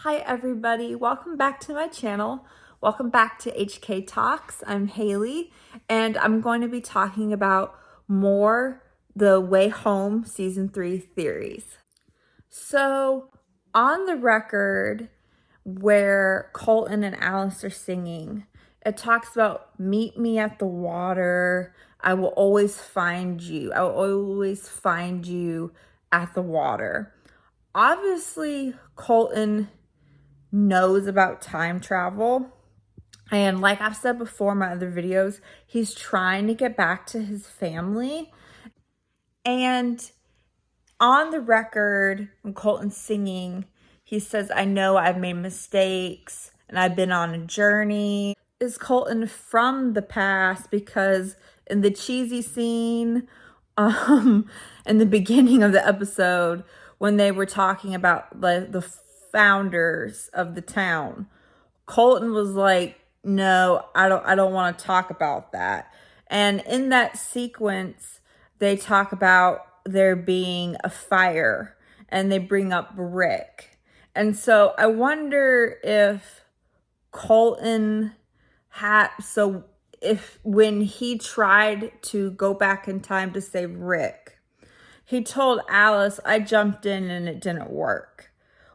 Hi everybody, welcome back to my channel. Welcome back to HK Talks. I'm Haley and I'm going to be talking about more The Way Home Season 3 theories. So on the record where Colton and Alice are singing, it talks about meet me at the water. I will always find you. I will always find you at the water. Obviously, Colton knows about time travel. And like I've said before in my other videos, he's trying to get back to his family. And on the record, when Colton's singing, he says, I know I've made mistakes and I've been on a journey. Is Colton from the past? Because in the cheesy scene, in the beginning of the episode, when they were talking about the founders of the town, Colton was like, no, I don't want to talk about that. And in that sequence, they talk about there being a fire and they bring up Rick. And so I wonder if Colton if when he tried to go back in time to save Rick, he told Alice, I jumped in and it didn't work.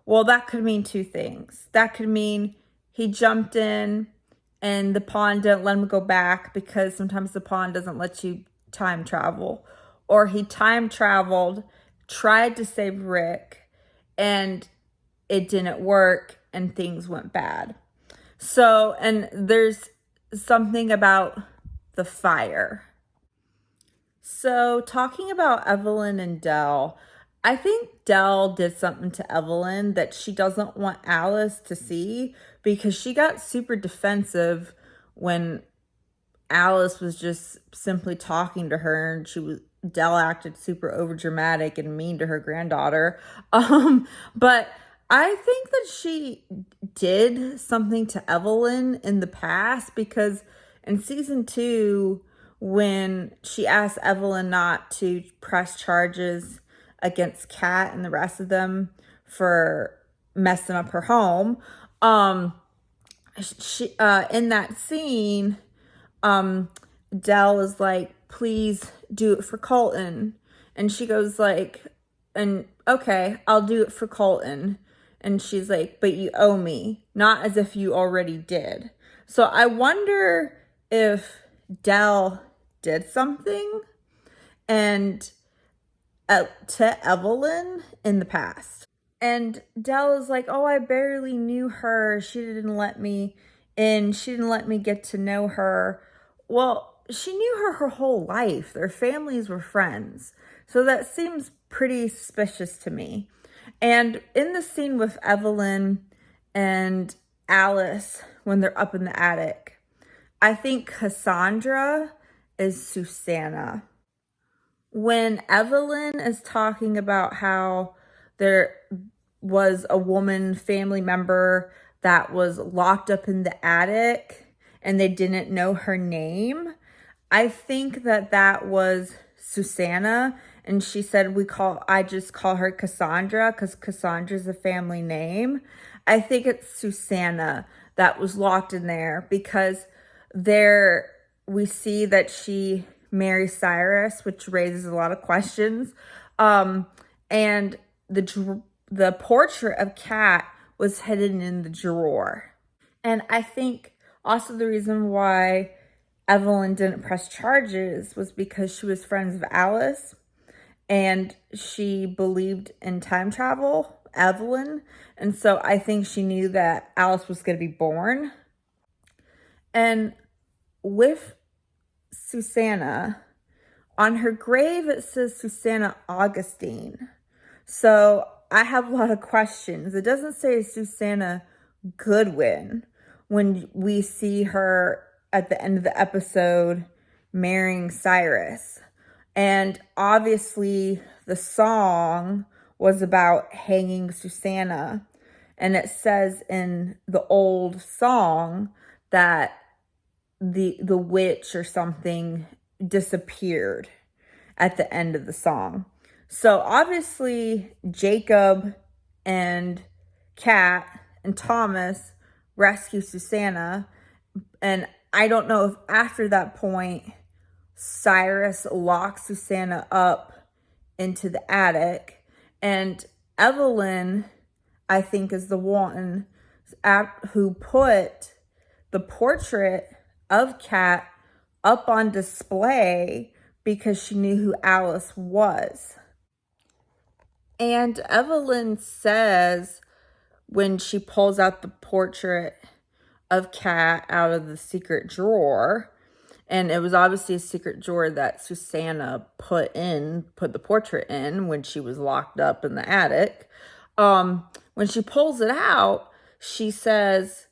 Well, that could mean two things. That could mean he jumped in and the pond didn't let him go back because sometimes the pond doesn't let you time travel. Or he time traveled, tried to save Rick, and it didn't work and things went bad. So, and there's something about the fire. So talking about Evelyn and Dell, I think Dell did something to Evelyn that she doesn't want Alice to see, because she got super defensive when Alice was just simply talking to her and Dell acted super overdramatic and mean to her granddaughter. But I think that she did something to Evelyn in the past, because in season 2, when she asked Evelyn not to press charges against Kat and the rest of them for messing up her home, she in that scene, Dell was like, please do it for Colton. And she goes like, and okay, I'll do it for Colton. And she's like, but you owe me, not as if you already did. So I wonder if Dell did something and to Evelyn in the past. And Dell is like, oh, I barely knew her. She didn't let me in. She didn't let me get to know her. Well, she knew her whole life. Their families were friends. So that seems pretty suspicious to me. And in the scene with Evelyn and Alice, when they're up in the attic, I think Cassandra is Susanna. When Evelyn is talking about how there was a woman family member that was locked up in the attic and they didn't know her name, I think that was Susanna. And she said, I just call her Cassandra because Cassandra's a family name. I think it's Susanna that was locked in there, because there we see that she marries Cyrus, which raises a lot of questions. And the portrait of Kat was hidden in the drawer. And I think also the reason why Evelyn didn't press charges was because she was friends with Alice and she believed in time travel, Evelyn. And so I think she knew that Alice was going to be born. And with Susanna, on her grave, it says Susanna Augustine. So I have a lot of questions. It doesn't say Susanna Goodwin when we see her at the end of the episode marrying Cyrus. And obviously the song was about hanging Susanna. And it says in the old song that the witch or something disappeared at the end of the song. So obviously Jacob and Kat and Thomas rescue Susanna. And I don't know if after that point, Cyrus locks Susanna up into the attic. And Evelyn, I think, is the one who put the portrait of Kat up on display because she knew who Alice was. And Evelyn says when she pulls out the portrait of Kat out of the secret drawer, and it was obviously a secret drawer that Susanna put the portrait in when she was locked up in the attic. When she pulls it out, she says,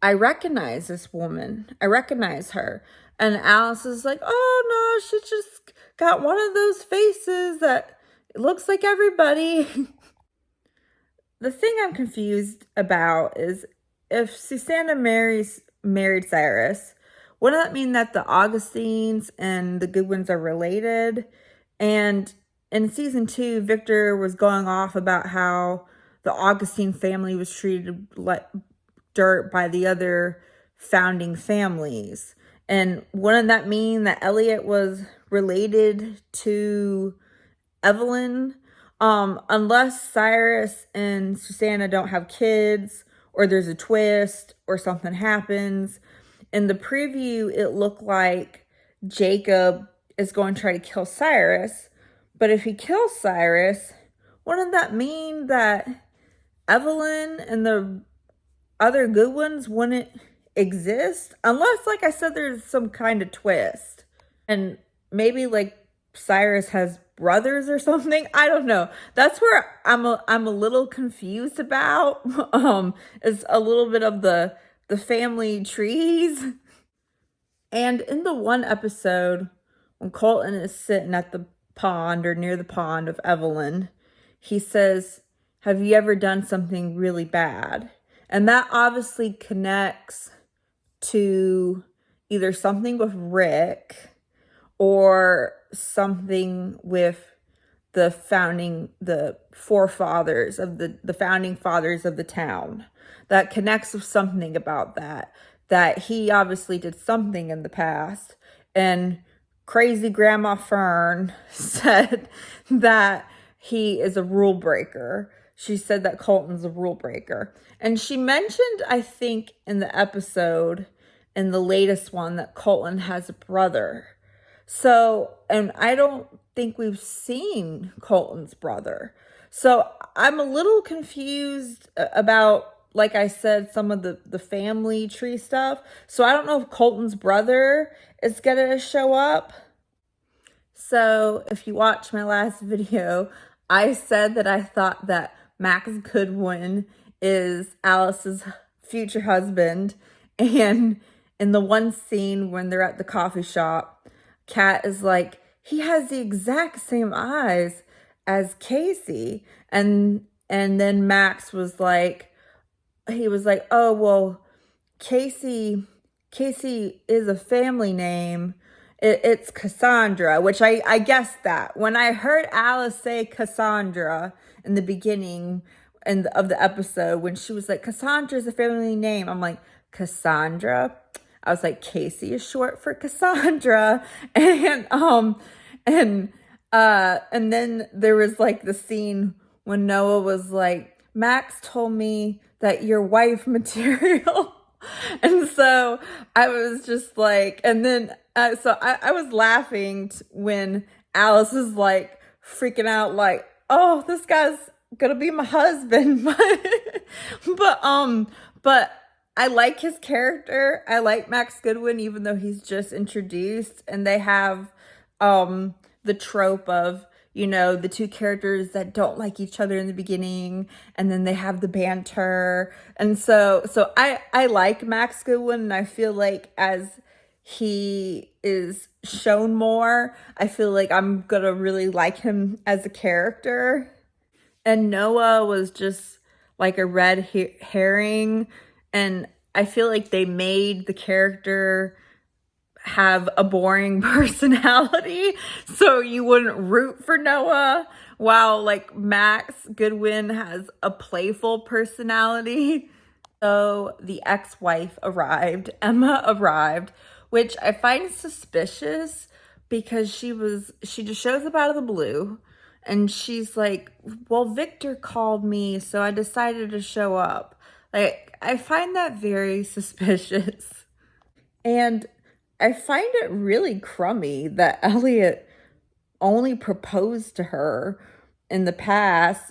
I recognize this woman. I recognize her. And Alice is like, oh no, she just got one of those faces that looks like everybody. The thing I'm confused about is if Susanna married Cyrus, wouldn't that mean that the Augustines and the Goodwins are related? And in season 2, Victor was going off about how the Augustine family was treated like dirt by the other founding families. And wouldn't that mean that Elliot was related to Evelyn? Unless Cyrus and Susanna don't have kids, or there's a twist, or something happens. In the preview, it looked like Jacob is going to try to kill Cyrus. But if he kills Cyrus, wouldn't that mean that Evelyn and the other Goodwins wouldn't exist? Unless, like I said, there's some kind of twist. And maybe like Cyrus has brothers or something. I don't know. That's where I'm a little confused about. It's a little bit of the family trees. And in the one episode, when Colton is sitting at the pond or near the pond of Evelyn, he says, have you ever done something really bad? And that obviously connects to either something with Rick or something with the forefathers of the founding fathers of the town. That connects with something about that he obviously did something in the past. And crazy Grandma Fern said that he is a rule breaker. She said that Colton's a rule breaker. And she mentioned, I think, in the episode, in the latest one, that Colton has a brother. So, and I don't think we've seen Colton's brother. So I'm a little confused about, like I said, some of the family tree stuff. So I don't know if Colton's brother is going to show up. So if you watch my last video, I said that I thought that Max Goodwin is Alice's future husband. And in the one scene when they're at the coffee shop, Kat is like, he has the exact same eyes as Casey. And then Max was like, oh, well, Casey is a family name. It's Cassandra, which I guessed that. When I heard Alice say Cassandra in the beginning of the episode, when she was like, Cassandra's a family name, I'm like, Cassandra? I was like, Casey is short for Cassandra. And then there was like the scene when Noah was like, Max told me that you're wife material. And so I was just like, and then, so I was laughing when Alice was like freaking out, like, oh, this guy's gonna be my husband. But I like his character. I like Max Goodwin, even though he's just introduced, and they have, the trope of, the two characters that don't like each other in the beginning, and then they have the banter. And so I like Max Goodwin, and I feel like as he is shown more, I feel like I'm gonna really like him as a character. And Noah was just like a red herring, and I feel like they made the character have a boring personality so you wouldn't root for Noah, while like Max Goodwin has a playful personality. So the ex-wife arrived, Emma arrived, which I find suspicious because she just shows up out of the blue and she's like, well, Victor called me, so I decided to show up. Like, I find that very suspicious. And I find it really crummy that Elliot only proposed to her in the past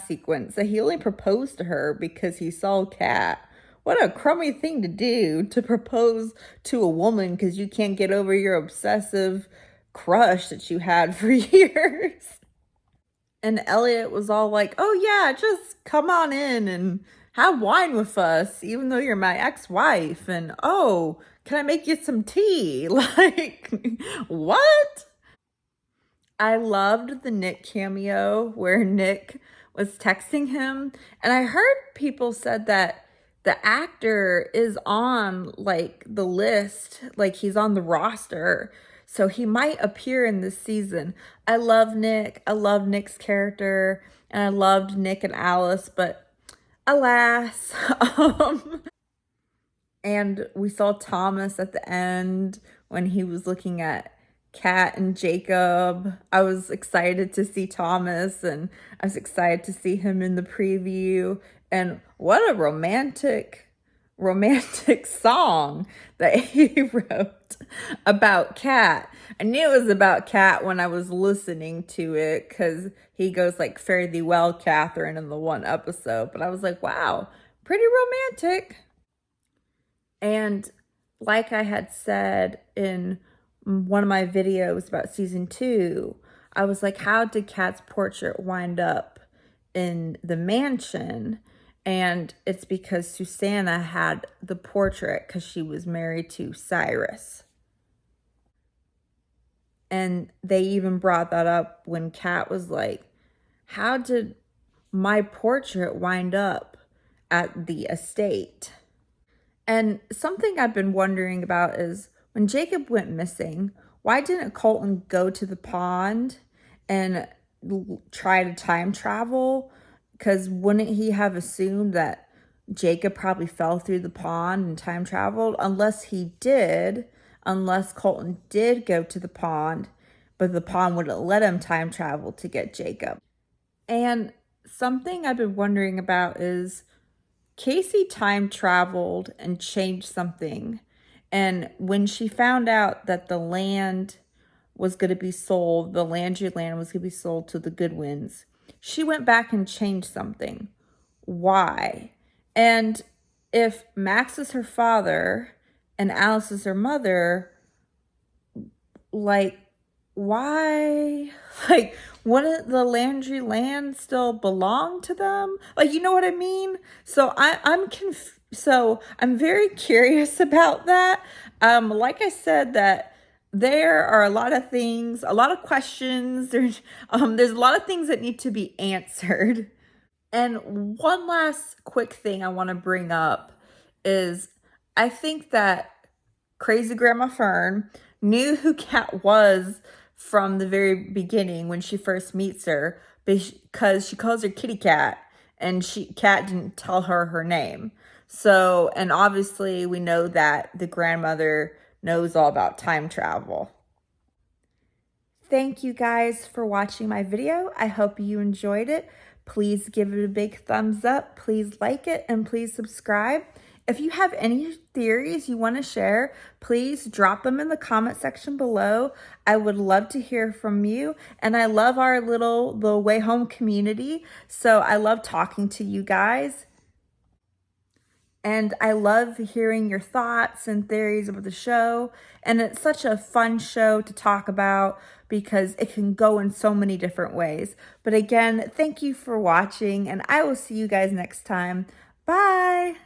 sequence, that he only proposed to her because he saw Kat. What a crummy thing to do, to propose to a woman because you can't get over your obsessive crush that you had for years. And Elliot was all like, oh yeah, just come on in and have wine with us, even though you're my ex-wife. And oh, can I make you some tea? Like, what? I loved the Nick cameo where Nick was texting him. And I heard people said that the actor is on like the list, like he's on the roster. So he might appear in this season. I love Nick. I love Nick's character. And I loved Nick and Alice, but alas. And we saw Thomas at the end when he was looking at Kat and Jacob. I was excited to see Thomas and I was excited to see him in the preview. And what a romantic song that he wrote about Kat. I knew it was about Kat when I was listening to it because he goes like, fare thee well, Catherine, in the one episode. But I was like, wow, pretty romantic. And like I had said in one of my videos about season 2, I was like, how did Kat's portrait wind up in the mansion? And it's because Susanna had the portrait because she was married to Cyrus. And they even brought that up when Kat was like, how did my portrait wind up at the estate? And something I've been wondering about is when Jacob went missing, why didn't Colton go to the pond and try to time travel? Because wouldn't he have assumed that Jacob probably fell through the pond and time traveled? Unless Colton did go to the pond, but the pond wouldn't let him time travel to get Jacob. And something I've been wondering about is Casey time traveled and changed something. And when she found out that the land was going to be sold, the Landry land was going to be sold to the Goodwins, she went back and changed something. Why? And if Max is her father and Alice is her mother, like, why? Like, wouldn't the Landry land still belong to them? Like, you know what I mean? So I'm very curious about that. Like I said, that there are a lot of things, a lot of questions. There's a lot of things that need to be answered. And one last quick thing I want to bring up is I think that Crazy Grandma Fern knew who Kat was from the very beginning when she first meets her, because she calls her Kitty Cat and Kat didn't tell her name. So, and obviously we know that the grandmother knows all about time travel. Thank you guys for watching my video. I hope you enjoyed it. Please give it a big thumbs up. Please like it and please subscribe. If you have any theories you want to share, please drop them in the comment section below. I would love to hear from you. And I love our The Way Home community. So I love talking to you guys. And I love hearing your thoughts and theories about the show. And it's such a fun show to talk about because it can go in so many different ways. But again, thank you for watching and I will see you guys next time. Bye.